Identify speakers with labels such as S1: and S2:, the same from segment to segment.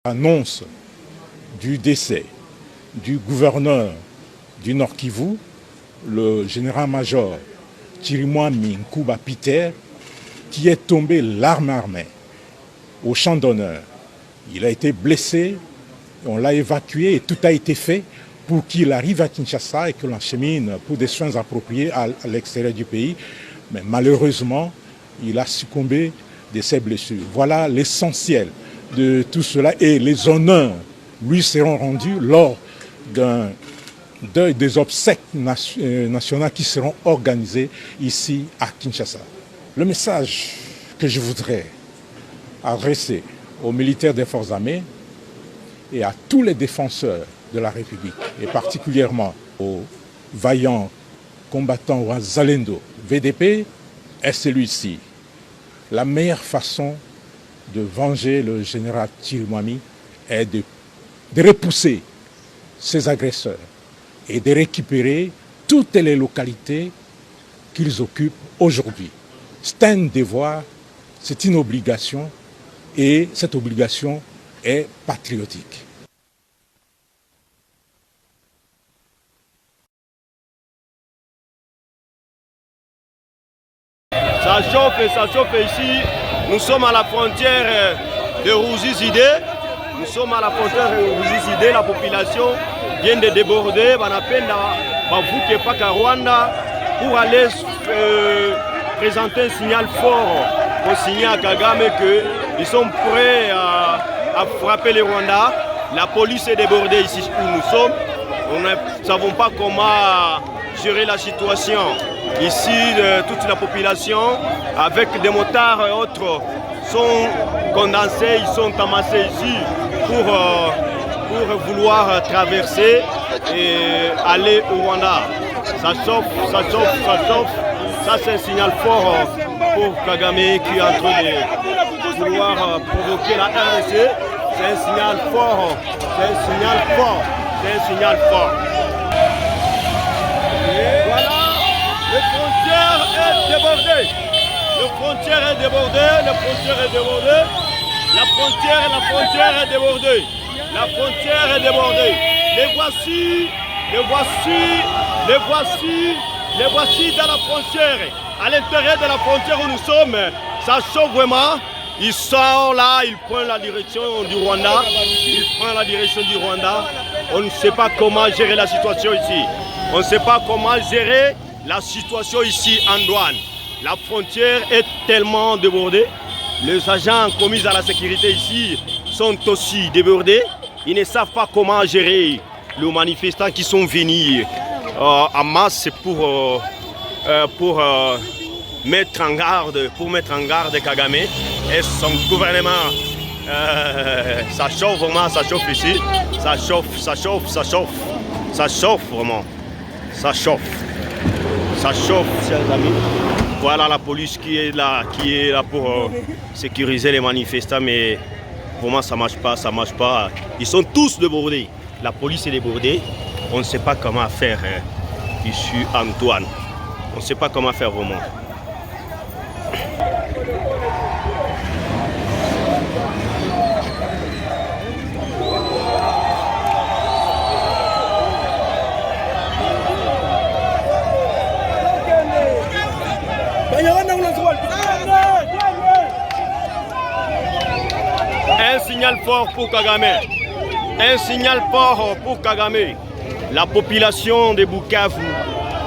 S1: Annonce du décès du gouverneur du Nord Kivu, le général-major Chirimwami Nkuba Peter, qui est tombé l'arme armée au champ d'honneur. Il a été blessé, on l'a évacué et tout a été fait pour qu'il arrive à Kinshasa et que l'enchemine pour des soins appropriés à l'extérieur du pays. Mais malheureusement, il a succombé de ses blessures. Voilà l'essentiel de tout cela et les honneurs lui seront rendus lors des obsèques nationales qui seront organisées ici à Kinshasa. Le message que je voudrais adresser aux militaires des forces armées et à tous les défenseurs de la République, et particulièrement aux vaillants combattants Wazalendo VDP, est celui-ci. La meilleure façon de venger le général Chirimwami est de repousser ses agresseurs et de récupérer toutes les localités qu'ils occupent aujourd'hui. C'est un devoir, c'est une obligation et cette obligation est patriotique.
S2: Ça chauffe ici. Nous sommes à la frontière de Ruzizide. Nous sommes à la frontière de Ruzizide. La population vient de déborder. On appelle Bavuke Paka Rwanda pour aller présenter un signal fort pour signer à Kagame qu'ils sont prêts à frapper les Rwandais. La police est débordée ici où nous sommes. Nous ne savons pas comment gérer la situation. Ici, toute la population, avec des motards et autres, sont condensés, ils sont amassés ici pour vouloir traverser et aller au Rwanda. Ça chauffe, ça chauffe, ça chauffe. Ça, c'est un signal fort pour Kagame qui est en train de vouloir provoquer la RNC. C'est un signal fort, c'est un signal fort, c'est un signal fort. Le frontière est débordée. Le frontière est débordée. Le frontière est débordée. La frontière est débordée. La frontière est débordée. Les voici dans la frontière. À l'intérieur de la frontière où nous sommes, ça chauffe vraiment. Ils sont là, ils prennent la direction du Rwanda. Ils prennent la direction du Rwanda. On ne sait pas comment gérer la situation ici. On ne sait pas comment gérer la situation ici en douane. La frontière est tellement débordée. Les agents commis à la sécurité ici sont aussi débordés. Ils ne savent pas comment gérer les manifestants qui sont venus en masse pour mettre en garde Kagame et son gouvernement. Ça chauffe vraiment, ça chauffe ici. Ça chauffe vraiment. Ça chauffe, chers amis. Voilà la police qui est là pour sécuriser les manifestants, mais vraiment ça marche pas. Ils sont tous débordés. La police est débordée. On ne sait pas comment faire ici Antoine. On ne sait pas comment faire vraiment. Un signal fort pour Kagame. Un signal fort pour Kagame. La population de Bukavu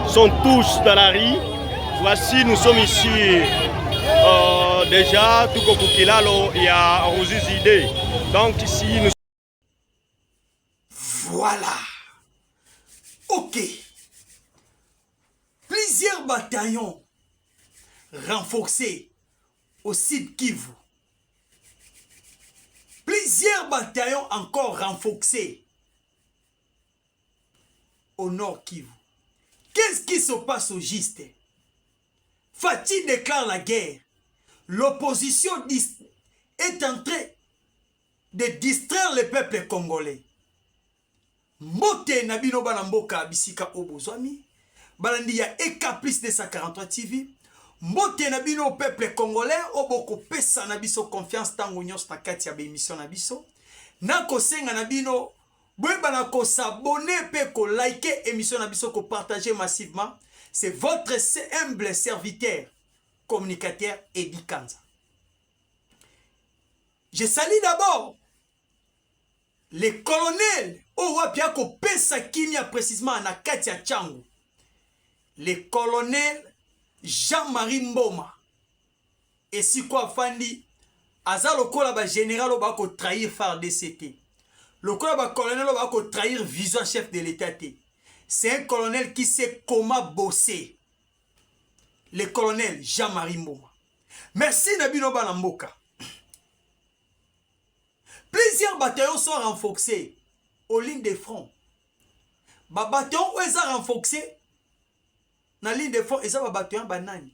S2: sont tous dans la rue. Voici, nous sommes ici déjà, tout comme Bukilalo, il y a Ruzizide. Donc ici, nous...
S3: Voilà. Ok. Plusieurs bataillons renforcés au Sud Kivu. Plusieurs bataillons encore renforcés au Nord Kivu. Qu'est-ce qui se passe au juste? Fatih déclare la guerre. L'opposition est en train de distraire le peuple congolais. Mbote Nabino Banamboka Bisika Obozwami. Balandi ya Eka plus 243 TV. Mbote Nabino peuple congolais. Oboko pesa Nabiso confiance tango nyos na kati ya émission Nabiso. na kosenga na bino boyeba ko s'abonner pe ko liker émission na biso ko partager massivement. C'est votre humble serviteur communicateur Eddie Kanza. Je salue d'abord les colonels Owapia ko pesa kimia précisément na Katia Changu. Les colonels Jean-Marie Mboma et si quoi fandi aza lokola ba général ba ko trahir FARDC. Lokola ba colonel ba ko trahir vision chef de l'état. C'est un colonel qui sait comment bosser. Le colonel Jean-Marie Mboma. Merci Nabino Banamboka. Plusieurs bataillons sont renforcés aux lignes de front. Ba bataillon où ils sont renforcés na ligne de front, ils sont bataillon banani.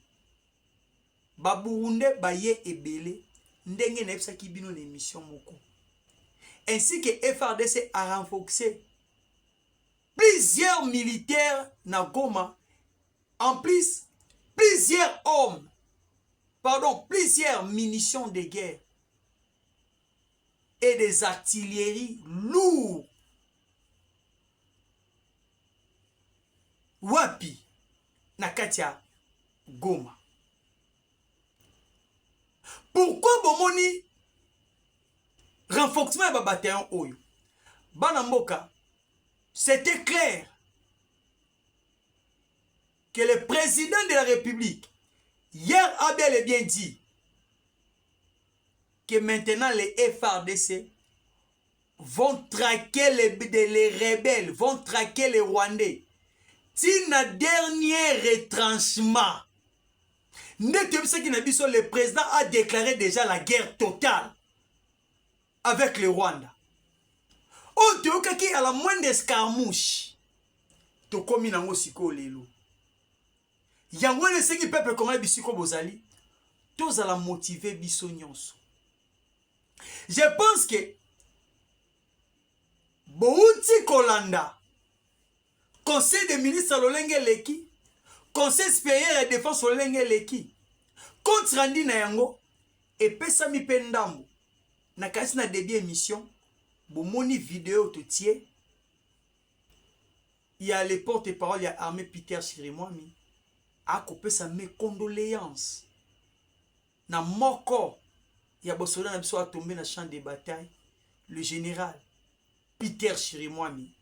S3: Ba Burundais baye ebele ndenge na epsa ki bino l'émission moko. Ainsi que FARDC a renforcé plusieurs militaires na Goma, en plus plusieurs hommes, plusieurs munitions de guerre et des artilleries lourds. Wapi na Katia Goma. Pourquoi bomoni renforcement de bataillon oyo? Banamboka, c'était clair que le président de la République hier a bel et bien dit que maintenant les FARDC vont traquer les rebelles, vont traquer les Rwandais. Tina dernier retranchement. Le président a déclaré déjà la guerre totale avec le Rwanda. Oh, tu as à la moindre escarmouche. Tu as commis dans le siko lelo. Yango le seki peuple comment bisiko bozali. Tous à la motiver bisonyonso. Je pense que Bouti Kolanda, Conseil des ministres Lolenge Leki, Conseil supérieur de défense Lolenge Leki, contre Randi na yango, et Pesami Pendambo, na kasi na début émission, bomoni vidéo tout tiers, il y a les porte-parole, il y a Armé Peter Chirimwami, a coupé sa mes condoléances. Na moko, il y a Bossola na biso a tombé dans le champ de bataille, le général Peter Chirimwami,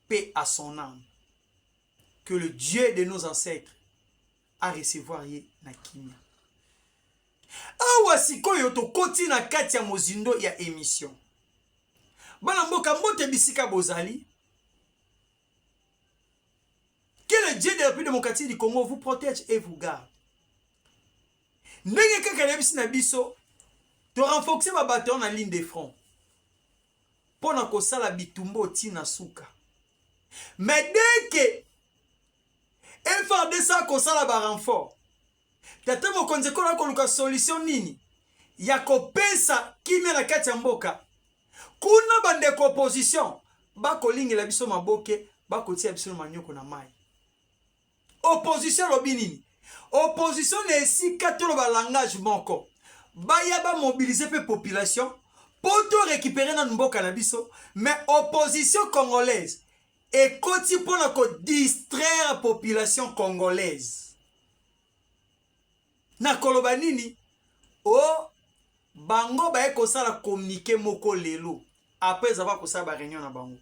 S3: paix à son âme. Que le Dieu de nos ancêtres a recevoir yé na kimia. Awa sikoyo to koti na kati ya mozindo ya émission. Bana mboka mbote bisika bozali. Que le Dieu de la République démocratique du Congo vous protège et vous garde. Ndenge kaka na bisi na biso to renforcer ba bataillon na ligne de front. Pona ko sala bitumbo tina suka. Mais dès que FARDC ko sala ba renfort. Tata mo konze ko la ko solution nini? Ya ko pesa kimia na kati ya mboka. Kuna bande ko opposition ba ko lingela biso maboke ba ko tia biso manyoko na mai. Opposition lobi nini? Opposition ne si katolo ba langage moko. Ba ya ba mobiliser pe population pour tout récupérer dans mboka na biso, mais opposition congolaise et koti pour la distraire la population congolaise. Na koloba nini? Oh, bango ba eko sala communiquer moko lelo après avoir ko sala ba réunion na bango.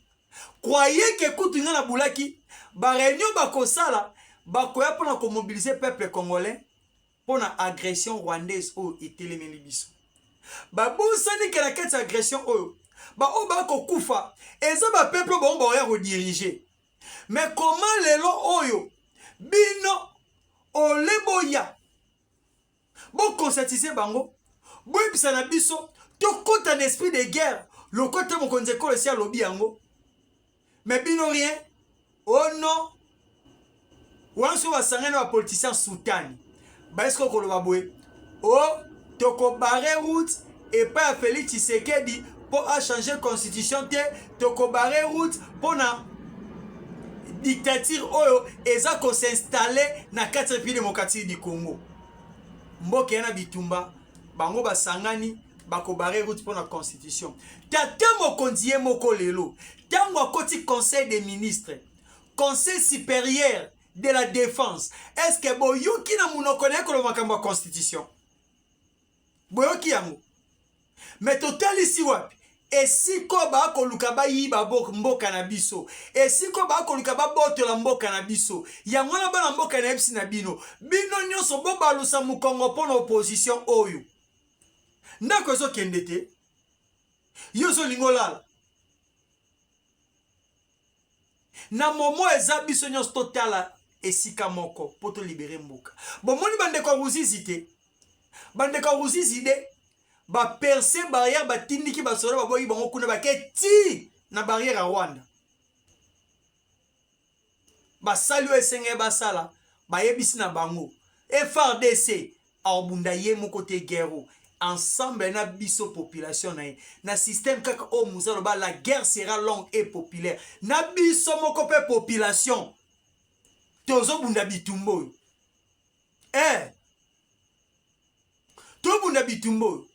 S3: Croyez que kutu nga na bulaki ba réunion ba ko sala ba ko ya pour na ko mobiliser peuple congolais pour na agression rwandaise o etelemeli biso. Ba bosani que la quête agression oyo ba o ba ko kufa eza ba peuple bon ba ya ko diriger. Mais comment lelo oyo bino oleboya bon conscientiser bango bo ebisa na biso to kota d'esprit de guerre le côté mon konze ko le sia lobi yango. Mais bino rien. Oh non. Wanso wa sangana wa politicien soutani. Ba esko ko lo babwe. Oh toko barre route et pas Félix Tshisekedi pour changer constitution te toko barre route pour na dictature oyo eza ko s'installer na 4 pays démocratique du Congo. Mboke na bitumba bango basangani bako barre route pour la constitution. Tata mokonzi ye moko lelo. Tango akoti conseil des ministres. Conseil supérieur de la défense. Est-ce que boyoki na munoko na ko makambo constitution? Boyoki yango. Mais total ici wapi? Esiko ba koluka ba yiba mboka na biso. Esiko ba koluka ba botola mboka na biso. Yango na bana mboka na ebisi na bino. Bino nyonso bo balusa mukongo pona opposition oyo. Ndako ezo kendete. Yozo lingolala. Na momo eza biso nyonso totala esika moko poto libérer mboka. Bomoni bandeko ruzizite. Bandeko ruzizide. Ba percer barrière ba tindiki ba solo ba boyi bango kuna ba keti na barrière à Rwanda. Ba salu esenge ba sala ba yebisi na bango. FRDC a obunda ye mo côté guerre ensemble na biso population na système kaka o muzalo ba la guerre sera longue et populaire. Na biso moko pe population. Tozo bunda bitumbo. To bunda bitumbo.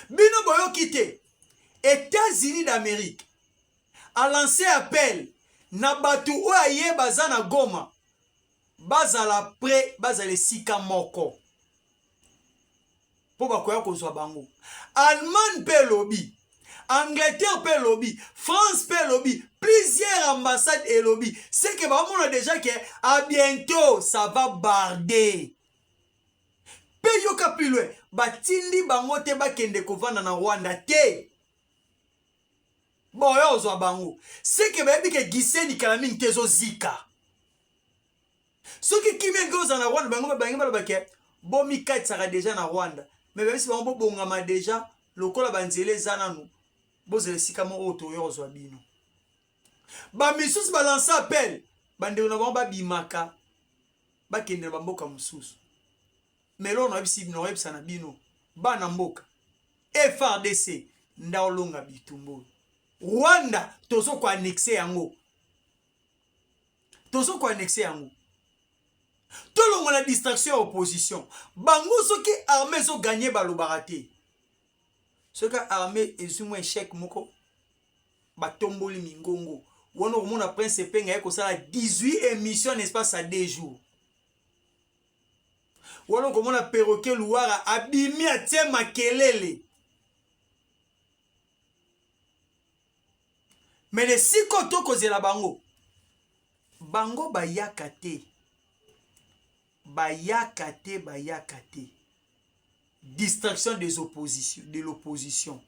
S3: Bino boyo kite États-Unis d'Amérique a lancé appel na batu oye bazana Goma bazala prêt bazale sika moko po bakoya kozwa bango. Allemagne pe lobby, Angleterre pe lobby, France pe lobby, plusieurs ambassades et lobby. C'est que bah on a déjà que à bientôt ça va barder. Peyoka plus loin, batindi bango te bakende kovanda na Rwanda te. Boyo ozwa bango. C'est que baby ke giseni kalaming tezo zika. Soki kimi ngoza na Rwanda bango bangi balobake bomi kat sera déjà na Rwanda. Mais baby si bango bongama déjà lokola banzele zananu. Bozele sika mo oto yo ozwa bino. Ba misusu balance appel. Bande na bango babimaka. Bakende na mboka mususu. Mais là on a vu no websa na bino bana mboka FRDC ndaolonga bitumbo. Rwanda tozo ko annexer yango. Tozo ko annexer yango. Tolonga la distraction opposition. Bango soki armée zo gagner balobaraté. Soki armée ezumo échec moko batomboli mingongo. Wono komona prince penga yako sala 18 émissions n'espace à 2 jours. Walo komona perroquet luara abimi atie makelele. Mais les siko toko zela bango. Bango bayakate. Bayakate. Distraction des oppositions, de l'opposition.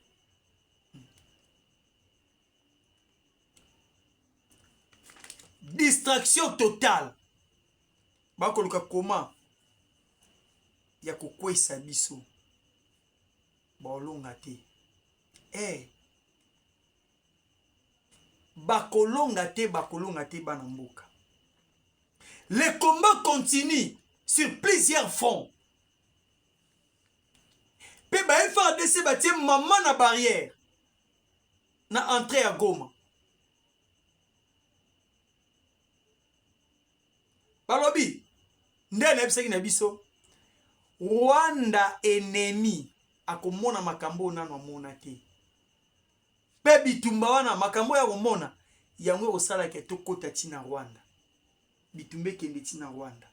S3: Distraction totale. Bako luka comment ya kokwesa biso bolonga te bakolonga te bana mboka. Le combat continue sur plusieurs fronts. Pe ba FARDC batie maman na barrière na entrée à Goma. Balobi ndene ebiseki na biso Rwanda ennemi akomona makambo nano mona te. Pe bitumba wana makambo ya komona yango osala ke tokota tina Rwanda. Bitumbe kende tina Rwanda.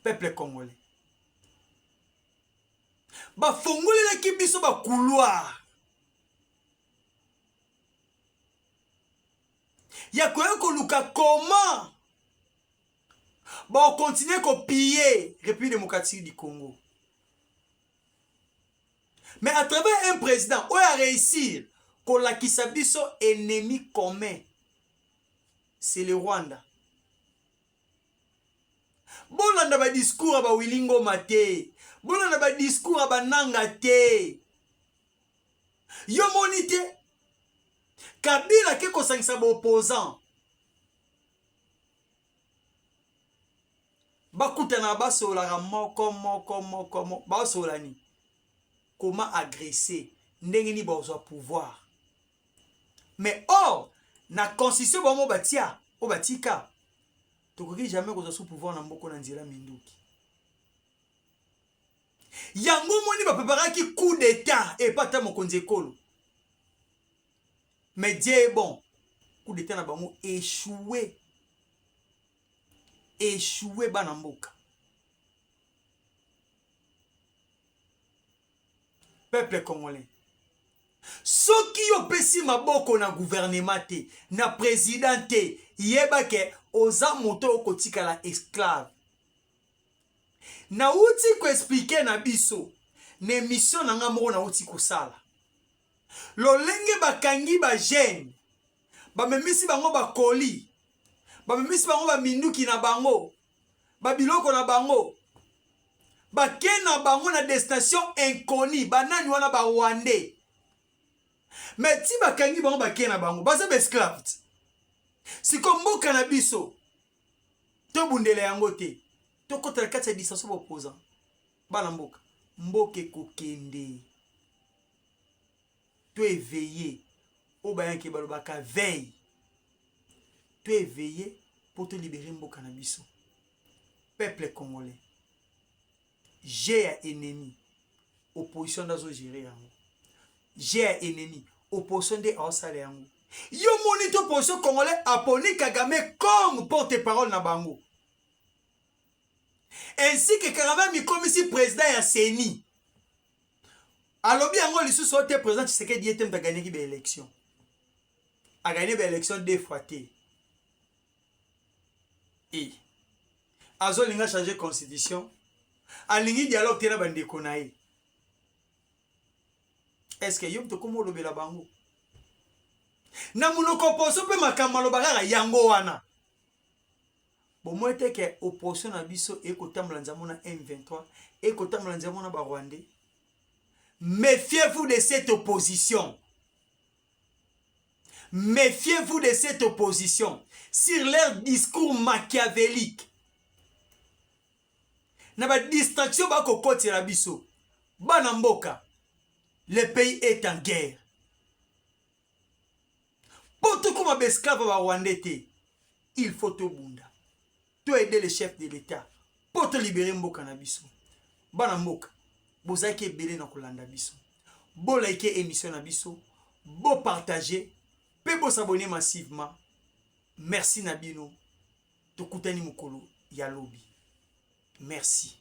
S3: Peuple congolais. Ba fongoli la kibiso ba couloir. Ya ko luka comment bon, continuer à piller République démocratique du Congo. Mais à travers un président, on a réussi qu'on la kisabiso ennemi commun. C'est le Rwanda. Bon, on a un discours à Wilingo Mate. Bon, on a un discours à Nangate. Yo monite. Kabila qui est opposant. Bakutana basola moko basolani comment agresser ndenge ni bazwa pouvoir. Mais or na constitution bomo batia o batika tokoki jamais koza sous pouvoir na mboko na nzela minduki. yango moni bapreparaki coup d'état epata mokonzi ekolo. Mais Dieu est bon. Coup d'état na bango échoué. Échoué bana mboka. Peuple congolais. Soki yo pesi maboko na gouvernement te, na président te, yeba ke oza moto okotika la esclave. Na uti ko expliquer na biso, ne mission na nga moko na uti kosala. Lolenge bakangi ba jeune, ba memisi bango ba koli, ba memisi bango ba minduki na bango, ba biloko na bango, ba kena bango na destination inconnue, banani wana ba Rwandais. Mais si bakangi bango ba kena bango, baza ba esclave. Si komboka na biso, to bundele yango te, to kotela kati ya distance opposant, bana mboka, mboke kokende. Tu es éveillé. Au bayan qui balobaka veille. Tu es éveillé pour te libérer mbo cannabiso. Peuple congolais. J'ai un ennemi. Opposition d'azo gérer yango. J'ai un ennemi. Opposition de osale yango. Yo monito opposition congolais apponi Kagame comme porte-parole na bango. Ainsi que Kagame mi comme ici président ya CENI. Alors bien, on lisusu sote président Tshisekedi était a gagné une élection. A gagné une élection 2 fois. Et azo linga changer constitution. A lingi dialogue tena bandeko na ye. Est-ce que yom to komo lobela bango? Na munoko poso pe makambo lobaka yango wana. Bon moi était que opposition na biso e kotamla nzamona M23 e kotamla nzamona ba Rwandais. Méfiez-vous de cette opposition. Méfiez-vous de cette opposition sur leur discours machiavélique. Na ba distraction ba kokoti la biso. Bana mboka. Le pays est en guerre. Pour tout comme esclave ba Rwandais te, il faut te bunda. Tu aider le chef de l'État pour te libérer mboka na biso. Bana mboka. Bozaki ebele na kolanda biso. Bo like émission na biso, bo partager, pe bo s'abonner massivement. Merci Nabino. Tokutani mukolo ya lobi. Merci.